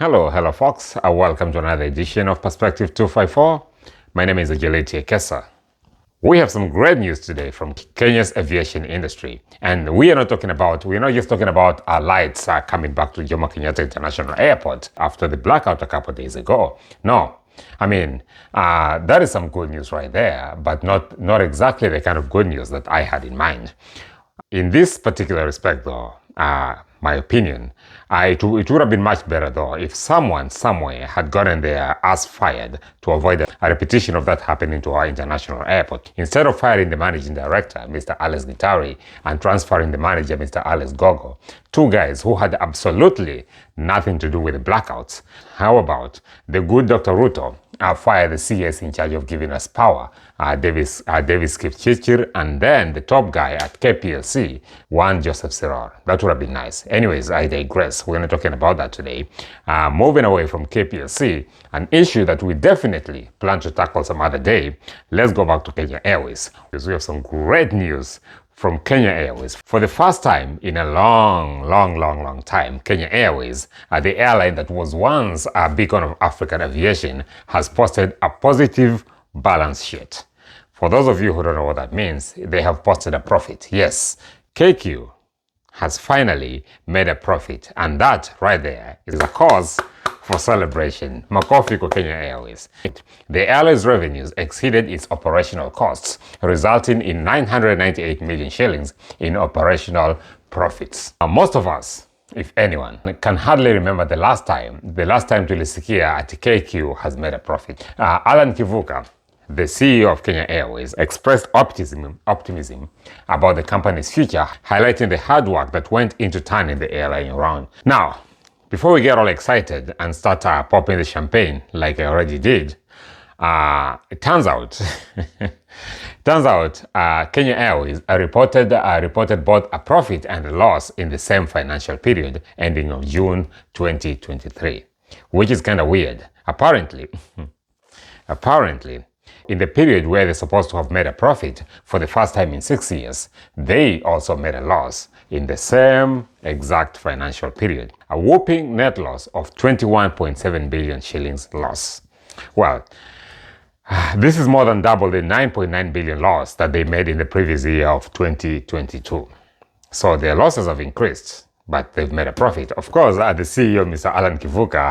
Hello, folks. Welcome to another edition of Perspective 254. My name is Ajeliti Ekesa. We have some great news today from Kenya's aviation industry. And we're not just talking about our lights coming back to Jomo Kenyatta International Airport after the blackout a couple of days ago. No. That is some good news right there, but not exactly the kind of good news that I had in mind. In this particular respect, though, my opinion, it would have been much better, though, if someone somewhere had gotten their ass fired to avoid a repetition of that happening to our international airport. Instead of firing the managing director, Mr. Alex Gitari, and transferring the manager, Mr. Alex Gogo, two guys who had absolutely nothing to do with the blackouts. How about the good Dr. Ruto fired the CS in charge of giving us power, Davis Kipchirchir, and then the top guy at KPLC, one Joseph Siror. That would have been nice. Anyways, I digress. We're not talking about that today. Moving away from KPLC, an issue that we definitely plan to tackle some other day, let's go back to Kenya Airways, because we have some great news from Kenya Airways. For the first time in a long time, Kenya Airways, the airline that was once a beacon of African aviation, has posted a positive balance sheet. For those of you who don't know what that means, they have posted a profit. Yes, KQ has finally made a profit, and that right there is a cause for celebration. Makofi kwa Kenya Airways. The airline's revenues exceeded its operational costs, resulting in 998 million shillings in operational profits. Most of us, if anyone, can hardly remember the last time tulisikia at KQ has made a profit. Alan Kivuka, the CEO of Kenya Airways, expressed optimism about the company's future, highlighting the hard work that went into turning the airline around. Now, before we get all excited and start popping the champagne like I already did, it turns out Kenya Airways reported both a profit and a loss in the same financial period ending of June 2023, which is kind of weird. Apparently, in the period where they're supposed to have made a profit for the first time in 6 years, they also made a loss in the same exact financial period. A whopping net loss of 21.7 billion shillings loss. Well, this is more than double the 9.9 billion loss that they made in the previous year of 2022. So their losses have increased, but they've made a profit. Of course, the CEO, Mr. Alan Kivuka,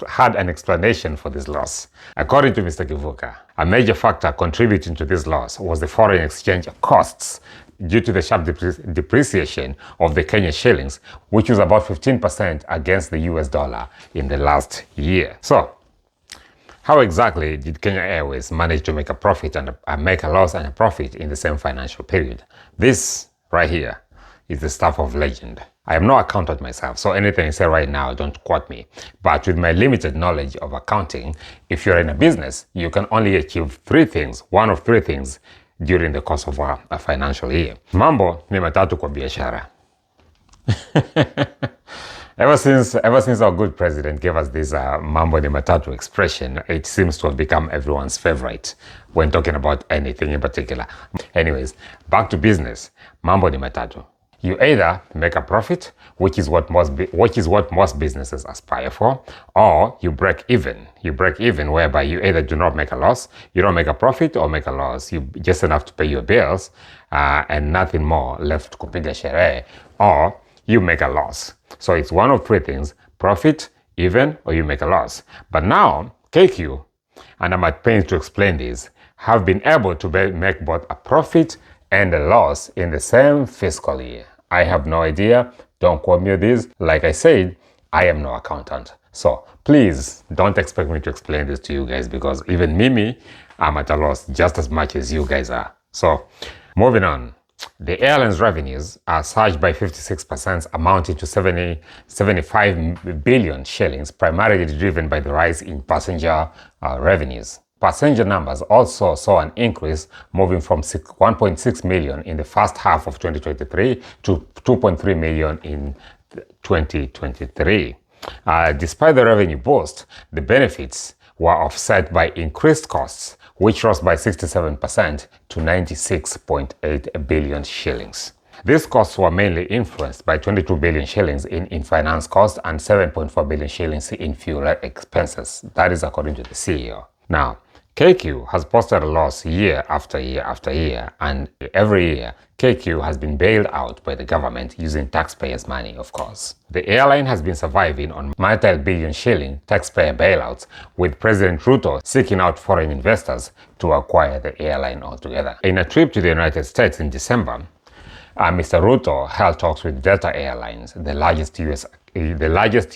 had an explanation for this loss. According to Mr. Kivuka, a major factor contributing to this loss was the foreign exchange costs due to the sharp depreciation of the Kenyan Shillings, which was about 15% against the US dollar in the last year. So, how exactly did Kenya Airways manage to make a profit and make a loss and a profit in the same financial period? This right here is the stuff of legend. I am no accountant myself, so anything I say right now, don't quote me. But with my limited knowledge of accounting, if you're in a business, you can only achieve one of three things, during the course of a financial year. Mambo ni matatu kwa biashara. Ever since our good president gave us this mambo ni matatu expression, it seems to have become everyone's favorite when talking about anything in particular. Anyways, back to business. Mambo ni matatu. You either make a profit, which is what most businesses aspire for, or you break even. You break even, whereby you either do not make a loss, you don't make a profit, or make a loss. You just enough to pay your bills, and nothing more left kupiga sherehe, or you make a loss. So it's one of three things: profit, even, or you make a loss. But now, KQ, and I'm at pains to explain this, have been able to make both a profit and a loss in the same fiscal year. I have no idea. Don't quote me on this. Like I said, I am no accountant. So please don't expect me to explain this to you guys, because even Mimi, I'm at a loss just as much as you guys are. So moving on. The airline's revenues are surged by 56%, amounting to 75 billion shillings, primarily driven by the rise in passenger revenues. Passenger numbers also saw an increase, moving from 1.6 million in the first half of 2023 to 2.3 million in 2023. Despite the revenue boost, the benefits were offset by increased costs, which rose by 67% to 96.8 billion shillings. These costs were mainly influenced by 22 billion shillings in finance costs and 7.4 billion shillings in fuel expenses. That is according to the CEO. Now, KQ has posted a loss year after year after year, and every year KQ has been bailed out by the government using taxpayers' money, of course. The airline has been surviving on multi-billion shilling taxpayer bailouts, with President Ruto seeking out foreign investors to acquire the airline altogether. In a trip to the United States in December, Mr. Ruto held talks with Delta Airlines, the largest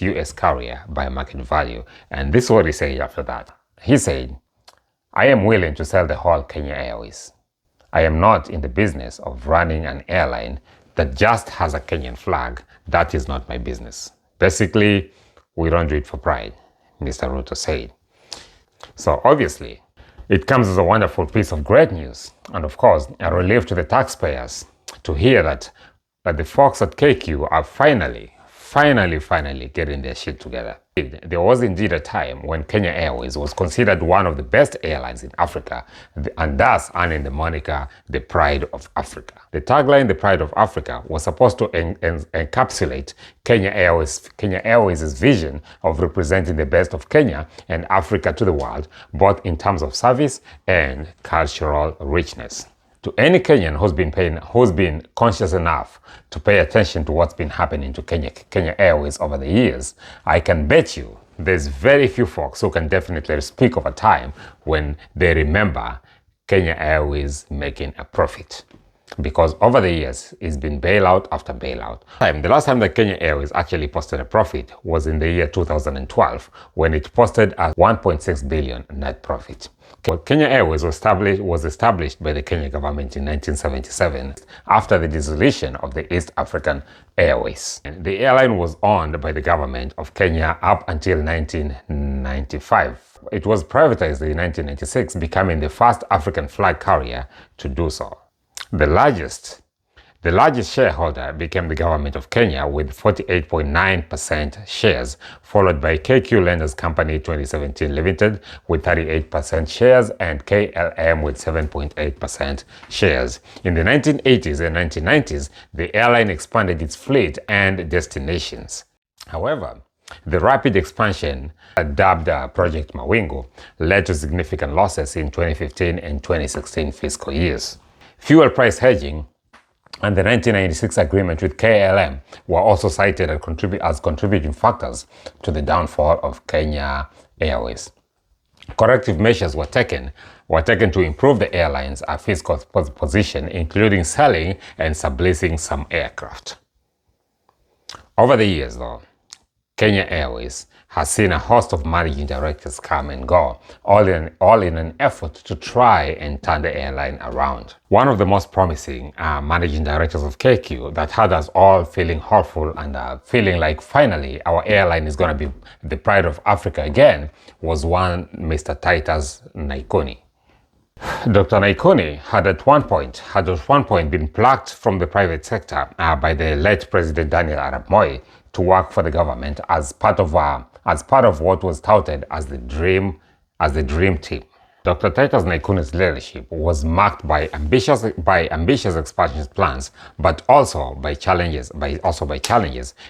US carrier by market value, and this is what he said after that. He said, "I am willing to sell the whole Kenya Airways. I am not in the business of running an airline that just has a Kenyan flag. That is not my business." Basically, we don't do it for pride, Mr. Ruto said. So obviously, it comes as a wonderful piece of great news, and of course, a relief to the taxpayers to hear that the folks at KQ are finally getting their shit together. There was indeed a time when Kenya Airways was considered one of the best airlines in Africa, and thus earning the moniker, the Pride of Africa. The tagline, the Pride of Africa, was supposed to encapsulate Kenya Airways' vision of representing the best of Kenya and Africa to the world, both in terms of service and cultural richness. To any Kenyan who's been conscious enough to pay attention to what's been happening to Kenya Airways over the years, I can bet you there's very few folks who can definitely speak of a time when they remember Kenya Airways making a profit. Because over the years, it's been bailout after bailout. The last time that Kenya Airways actually posted a profit was in the year 2012, when it posted a 1.6 billion net profit. Kenya Airways was established by the Kenya government in 1977 after the dissolution of the East African Airways. The airline was owned by the government of Kenya up until 1995. It was privatized in 1996, becoming the first African flag carrier to do so. The largest shareholder became the government of Kenya with 48.9% shares, followed by KQ Lenders Company 2017 Limited with 38% shares and KLM with 7.8% shares. In the 1980s and 1990s, the airline expanded its fleet and destinations. However, the rapid expansion, dubbed Project Mawingu, led to significant losses in 2015 and 2016 fiscal years. Fuel price hedging and the 1996 agreement with KLM were also cited as contributing factors to the downfall of Kenya Airways. Corrective measures were taken to improve the airline's fiscal position, including selling and subleasing some aircraft. Over the years, though, Kenya Airways has seen a host of managing directors come and go, all in an effort to try and turn the airline around. One of the most promising managing directors of KQ that had us all feeling hopeful and feeling like finally our airline is going to be the pride of Africa again was one Mr. Titus Naikuni. Dr. Naikuni had at one point been plucked from the private sector by the late President Daniel Arap Moi to work for the government as part of what was touted as the dream team. Dr. Titus Naikuni's leadership was marked by ambitious expansion plans, but also by challenges,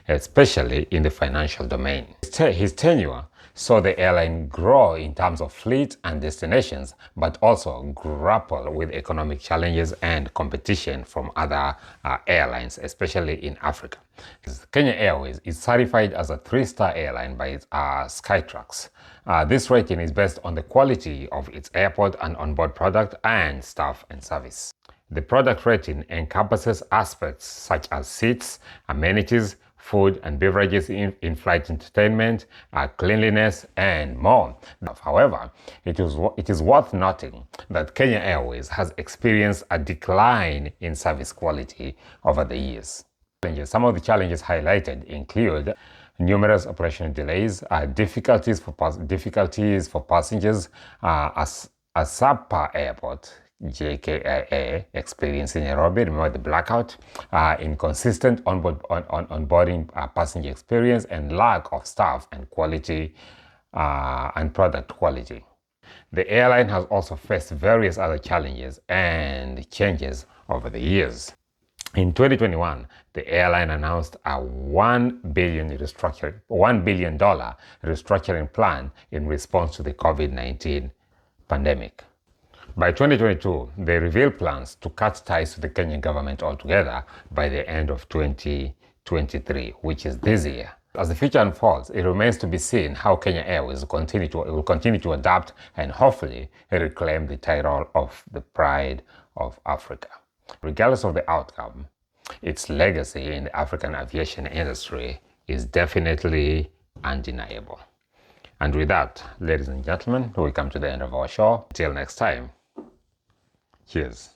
especially in the financial domain. His tenure saw the airline grow in terms of fleet and destinations, but also grapple with economic challenges and competition from other airlines, especially in Africa. Kenya Airways is certified as a 3-star airline by Skytrax. This rating is based on the quality of its airport and onboard product and staff and service. The product rating encompasses aspects such as seats, amenities, food and beverages, in-flight entertainment, cleanliness, and more. However, it is worth noting that Kenya Airways has experienced a decline in service quality over the years. Some of the challenges highlighted include numerous operational delays, difficulties for passengers, a subpar airport, JKIA experience in Nairobi, remember the blackout, inconsistent onboarding passenger experience, and lack of staff and quality and product quality. The airline has also faced various other challenges and changes over the years. In 2021, the airline announced a $1 billion restructuring plan in response to the COVID-19 pandemic. By 2022, they revealed plans to cut ties with the Kenyan government altogether by the end of 2023, which is this year. As the future unfolds, it remains to be seen how Kenya Airways will continue to adapt and hopefully reclaim the title of the pride of Africa. Regardless of the outcome, its legacy in the African aviation industry is definitely undeniable. And with that, ladies and gentlemen, we come to the end of our show. Till next time, cheers.